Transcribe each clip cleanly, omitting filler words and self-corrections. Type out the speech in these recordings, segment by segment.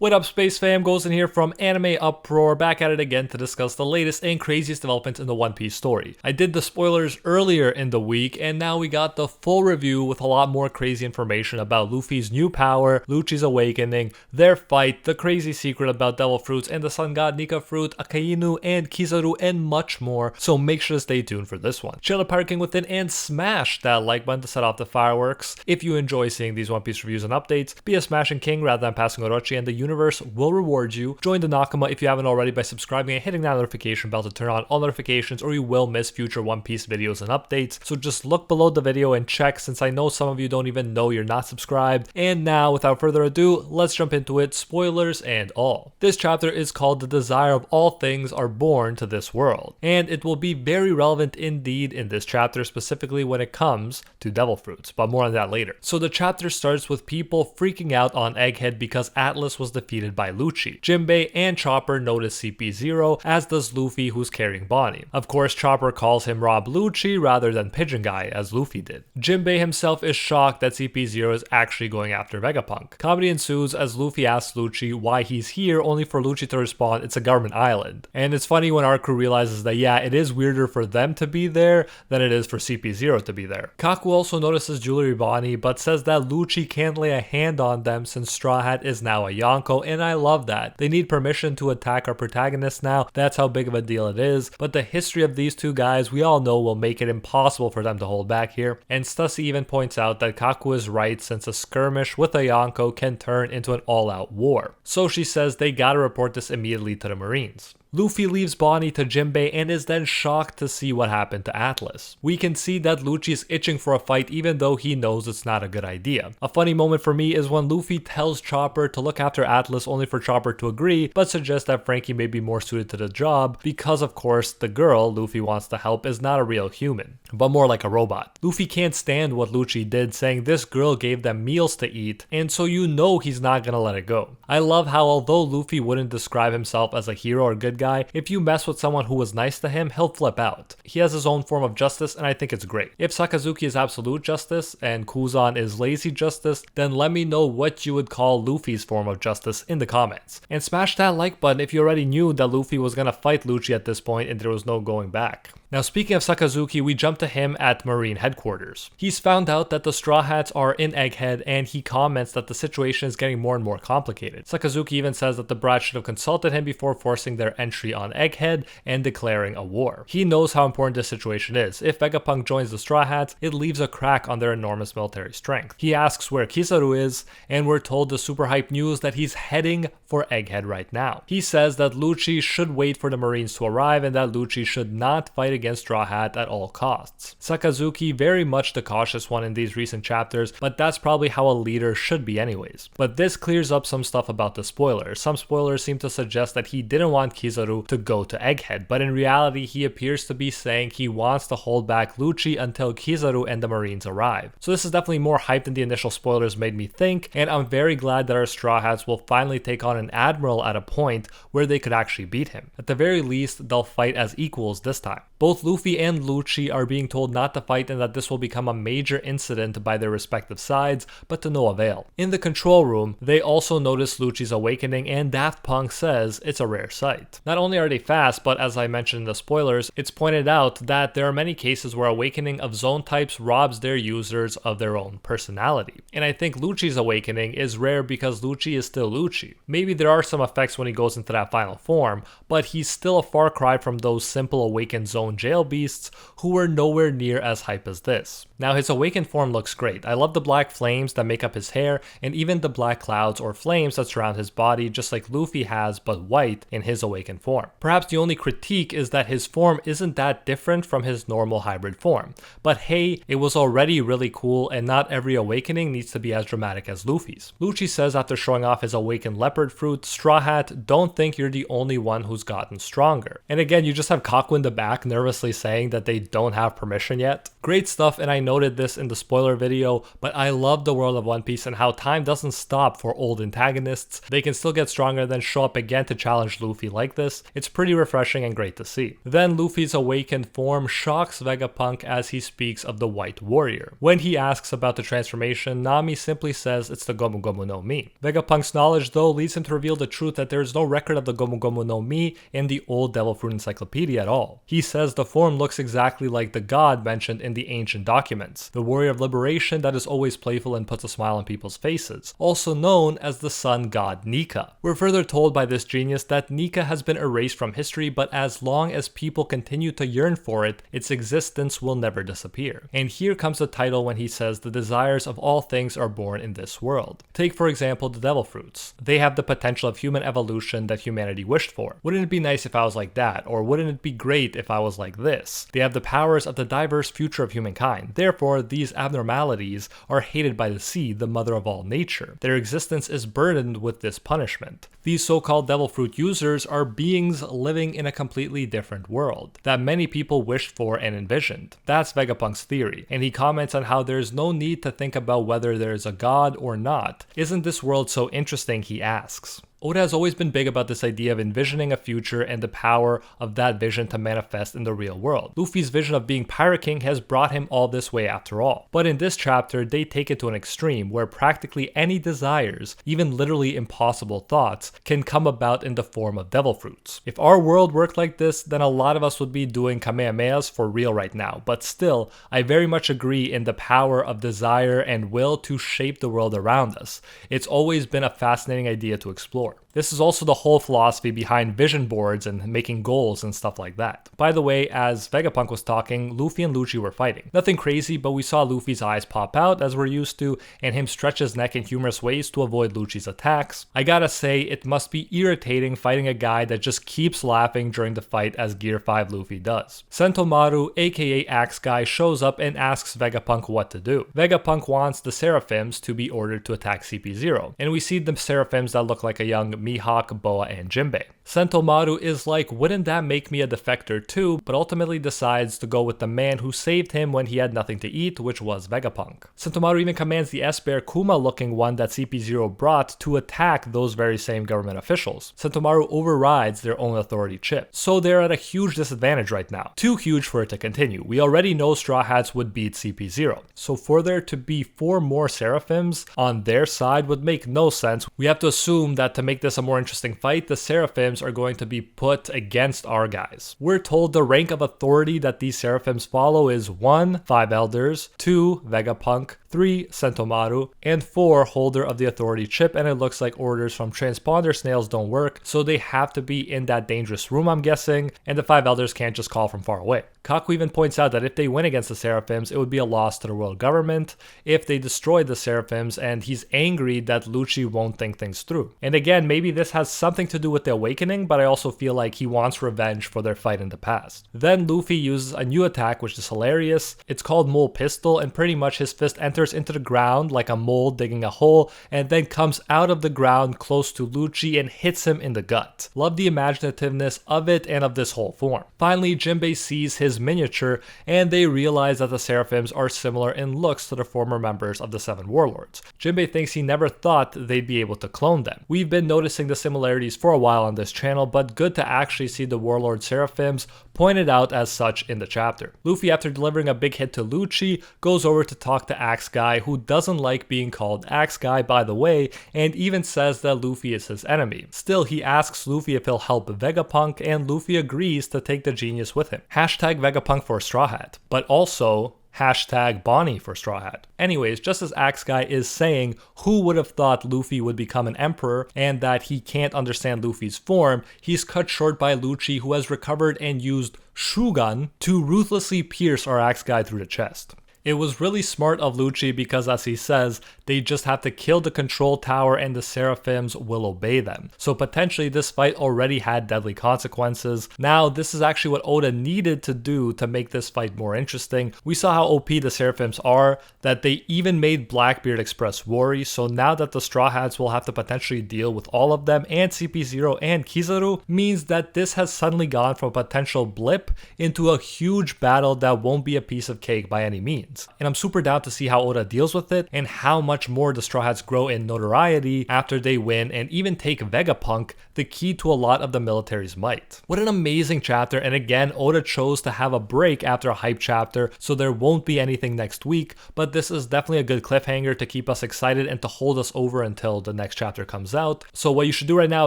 What up, Space Fam? Goes in here from Anime Uproar, back at it again to discuss the latest and craziest developments in the One Piece story. I did the spoilers earlier in the week, and now we got the full review with a lot more crazy information about Luffy's new power, Lucci's awakening, their fight, the crazy secret about devil fruits and the sun god Nika fruit, Akainu and Kizaru, and much more, so make sure to stay tuned for this one. Chill the Pirate King within and smash that like button to set off the fireworks. If you enjoy seeing these One Piece reviews and updates, be a smashing king rather than passing Orochi, and the universe will reward you. Join the Nakama if you haven't already by subscribing and hitting that notification bell to turn on all notifications, or you will miss future One Piece videos and updates. So just look below the video and check, since I know some of you don't even know you're not subscribed. And now, without further ado, let's jump into it, spoilers and all. This chapter is called "The Desire of All Things Are Born to This World," and it will be very relevant indeed in this chapter, specifically when it comes to devil fruits, but more on that later. So the chapter starts with people freaking out on Egghead because Atlas was defeated by Lucci. Jinbei and Chopper notice CP0, as does Luffy, who's carrying Bonnie. Of course, Chopper calls him Rob Lucci rather than Pigeon Guy, as Luffy did. Jinbei himself is shocked that CP0 is actually going after Vegapunk. Comedy ensues as Luffy asks Lucci why he's here, only for Lucci to respond, "It's a government island." And it's funny when our crew realizes that yeah, it is weirder for them to be there than it is for CP0 to be there. Kaku also notices Jewelry Bonnie, but says that Lucci can't lay a hand on them since Straw Hat is now a Yonko, and I love that. They need permission to attack our protagonist now, that's how big of a deal it is, but the history of these two guys we all know will make it impossible for them to hold back here. And Stussy even points out that Kaku is right, since a skirmish with a Yonko can turn into an all-out war. So she says they gotta report this immediately to the Marines. Luffy leaves Bonnie to Jinbei and is then shocked to see what happened to Atlas. We can see that Lucci is itching for a fight even though he knows it's not a good idea. A funny moment for me is when Luffy tells Chopper to look after Atlas, only for Chopper to agree, but suggests that Frankie may be more suited to the job because of course the girl Luffy wants to help is not a real human, but more like a robot. Luffy can't stand what Lucci did, saying this girl gave them meals to eat, and so you know he's not gonna let it go. I love how although Luffy wouldn't describe himself as a hero or good guy, if you mess with someone who was nice to him, he'll flip out. He has his own form of justice, and I think it's great. If Sakazuki is absolute justice and Kuzan is lazy justice, then let me know what you would call Luffy's form of justice in the comments. And smash that like button if you already knew that Luffy was gonna fight Lucci at this point and there was no going back. Now speaking of Sakazuki, we jump to him at Marine headquarters. He's found out that the Straw Hats are in Egghead, and he comments that the situation is getting more and more complicated. Sakazuki even says that the brats should have consulted him before forcing their entry on Egghead and declaring a war. He knows how important this situation is. If Vegapunk joins the Straw Hats, it leaves a crack on their enormous military strength. He asks where Kizaru is, and we're told the super hype news that he's heading for Egghead right now. He says that Lucci should wait for the Marines to arrive and that Lucci should not fight against Straw Hat at all costs. Sakazuki, very much the cautious one in these recent chapters, but that's probably how a leader should be anyways. But this clears up some stuff about the spoilers. Some spoilers seem to suggest that he didn't want Kizaru to go to Egghead, but in reality he appears to be saying he wants to hold back Lucci until Kizaru and the Marines arrive. So this is definitely more hype than the initial spoilers made me think, and I'm very glad that our Straw Hats will finally take on an admiral at a point where they could actually beat him. At the very least, they'll fight as equals this time. Both Luffy and Lucci are being told not to fight and that this will become a major incident by their respective sides, but to no avail. In the control room, they also notice Lucci's awakening, and Daft Punk says it's a rare sight. Not only are they fast, but as I mentioned in the spoilers, it's pointed out that there are many cases where awakening of zone types robs their users of their own personality. And I think Lucci's awakening is rare because Lucci is still Lucci. Maybe there are some effects when he goes into that final form, but he's still a far cry from those simple awakened zone jail beasts who were nowhere near as hype as this. Now his awakened form looks great. I love the black flames that make up his hair and even the black clouds or flames that surround his body, just like Luffy has but white in his awakened form. Perhaps the only critique is that his form isn't that different from his normal hybrid form. But hey, it was already really cool, and not every awakening needs to be as dramatic as Luffy's. Lucci says after showing off his awakened leopard fruit, Straw Hat, don't think you're the only one who's gotten stronger. And again, you just have Kaku in the back nervously saying that they don't have permission yet. Great stuff, and I noted this in the spoiler video, but I love the world of One Piece and how time doesn't stop for old antagonists. They can still get stronger, then show up again to challenge Luffy like this. It's pretty refreshing and great to see. Then Luffy's awakened form shocks Vegapunk as he speaks of the White Warrior. When he asks about the transformation, Nami simply says it's the Gomu Gomu no Mi. Vegapunk's knowledge though leads him to reveal the truth that there is no record of the Gomu Gomu no Mi in the old Devil Fruit Encyclopedia at all. He says the form looks exactly like the god mentioned in the ancient documents, the warrior of liberation that is always playful and puts a smile on people's faces, also known as the sun god Nika. We're further told by this genius that Nika has been erased from history, but as long as people continue to yearn for it, its existence will never disappear. And here comes the title when he says the desires of all things are born in this world. Take for example the devil fruits. They have the potential of human evolution that humanity wished for. Wouldn't it be nice if I was like that? Or wouldn't it be great if I was like this? They have the powers of the diverse future of humankind. Therefore, these abnormalities are hated by the sea, the mother of all nature. Their existence is burdened with this punishment. These so-called devil fruit users are beings living in a completely different world that many people wished for and envisioned. That's Vegapunk's theory, and he comments on how there's no need to think about whether there's a god or not. Isn't this world so interesting, he asks. Oda has always been big about this idea of envisioning a future and the power of that vision to manifest in the real world. Luffy's vision of being Pirate King has brought him all this way after all. But in this chapter, they take it to an extreme where practically any desires, even literally impossible thoughts, can come about in the form of devil fruits. If our world worked like this, then a lot of us would be doing Kamehamehas for real right now. But still, I very much agree in the power of desire and will to shape the world around us. It's always been a fascinating idea to explore. This is also the whole philosophy behind vision boards and making goals and stuff like that. By the way, as Vegapunk was talking, Luffy and Lucci were fighting. Nothing crazy, but we saw Luffy's eyes pop out as we're used to, and him stretch his neck in humorous ways to avoid Lucci's attacks. I gotta say, it must be irritating fighting a guy that just keeps laughing during the fight as Gear 5 Luffy does. Sentomaru, aka Axe Guy, shows up and asks Vegapunk what to do. Vegapunk wants the Seraphims to be ordered to attack CP0, and we see the Seraphims that look like a young Mihawk, Boa, and Jinbei. Sentomaru is like, wouldn't that make me a defector too, but ultimately decides to go with the man who saved him when he had nothing to eat, which was Vegapunk. Sentomaru even commands the S-Bear Kuma looking one that CP0 brought to attack those very same government officials. Sentomaru overrides their own authority chip. So they're at a huge disadvantage right now. Too huge for it to continue. We already know Straw Hats would beat CP0. So for there to be 4 more Seraphims on their side would make no sense. We have to assume that to make this a more interesting fight, the Seraphims are going to be put against our guys. We're told the rank of authority that these Seraphims follow is 1. 5 Elders, 2. Vegapunk, 3. Sentomaru, and 4. Holder of the authority chip, and it looks like orders from transponder snails don't work, so they have to be in that dangerous room, I'm guessing, and the 5 Elders can't just call from far away. Kaku even points out that if they win against the Seraphims, it would be a loss to the world government if they destroyed the Seraphims, and he's angry that Lucci won't think things through. And again, maybe this has something to do with the awakening, but I also feel like he wants revenge for their fight in the past. Then Luffy uses a new attack, which is hilarious. It's called Mole Pistol, and pretty much his fist enters into the ground like a mole digging a hole, and then comes out of the ground close to Lucci and hits him in the gut. Love the imaginativeness of it and of this whole form. Finally, Jinbei sees his miniature, and they realize that the Seraphims are similar in looks to the former members of the 7 Warlords. Jinbei thinks he never thought they'd be able to clone them. We've been noticing the similarities for a while on this channel, but good to actually see the Warlord Seraphims pointed out as such in the chapter. Luffy, after delivering a big hit to Lucci, goes over to talk to Axe Guy, who doesn't like being called Axe Guy, by the way, and even says that Luffy is his enemy. Still, he asks Luffy if he'll help Vegapunk, and Luffy agrees to take the genius with him. Hashtag Vegapunk for Straw Hat, but also hashtag Bonnie for Straw Hat. Anyways, just as Axe Guy is saying, who would have thought Luffy would become an emperor and that he can't understand Luffy's form, he's cut short by Lucci, who has recovered and used Shugun to ruthlessly pierce our Axe Guy through the chest. It was really smart of Lucci because, as he says, they just have to kill the control tower and the Seraphims will obey them. So potentially this fight already had deadly consequences. Now this is actually what Oda needed to do to make this fight more interesting. We saw how OP the Seraphims are, that they even made Blackbeard express worry, so now that the Straw Hats will have to potentially deal with all of them and CP0 and Kizaru, means that this has suddenly gone from a potential blip into a huge battle that won't be a piece of cake by any means. And I'm super down to see how Oda deals with it and how much more the Straw Hats grow in notoriety after they win and even take Vegapunk, the key to a lot of the military's might. What an amazing chapter, and again, Oda chose to have a break after a hype chapter, so there won't be anything next week, but this is definitely a good cliffhanger to keep us excited and to hold us over until the next chapter comes out. So what you should do right now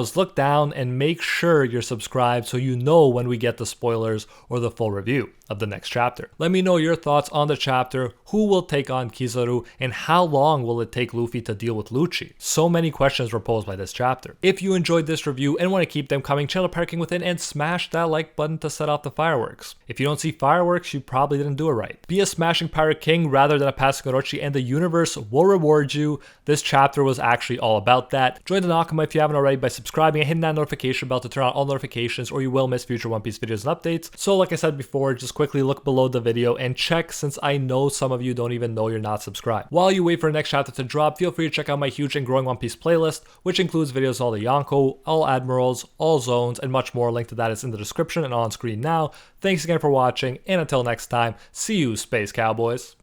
is look down and make sure you're subscribed so you know when we get the spoilers or the full review of the next chapter. Let me know your thoughts on the chapter, who will take on Kizaru, and how long will it take Luffy to deal with Lucci? So many questions were posed by this chapter. If you enjoyed this review and want to keep them coming, channel Parking Within and smash that like button to set off the fireworks. If you don't see fireworks, you probably didn't do it right. Be a smashing pirate king rather than a passing Orochi, and the universe will reward you. This chapter was actually all about that. Join the Nakama if you haven't already by subscribing and hitting that notification bell to turn on all notifications, or you will miss future One Piece videos and updates. So like I said before, just quickly look below the video and check, since I know some of you don't even know you're not subscribed. While you wait for the next chapter to drop, feel free to check out my huge and growing One Piece playlist, which includes videos on all the Yonko, all Admirals, all Zones, and much more. Link to that is in the description and on screen now. Thanks again for watching, and until next time, see you, Space Cowboys.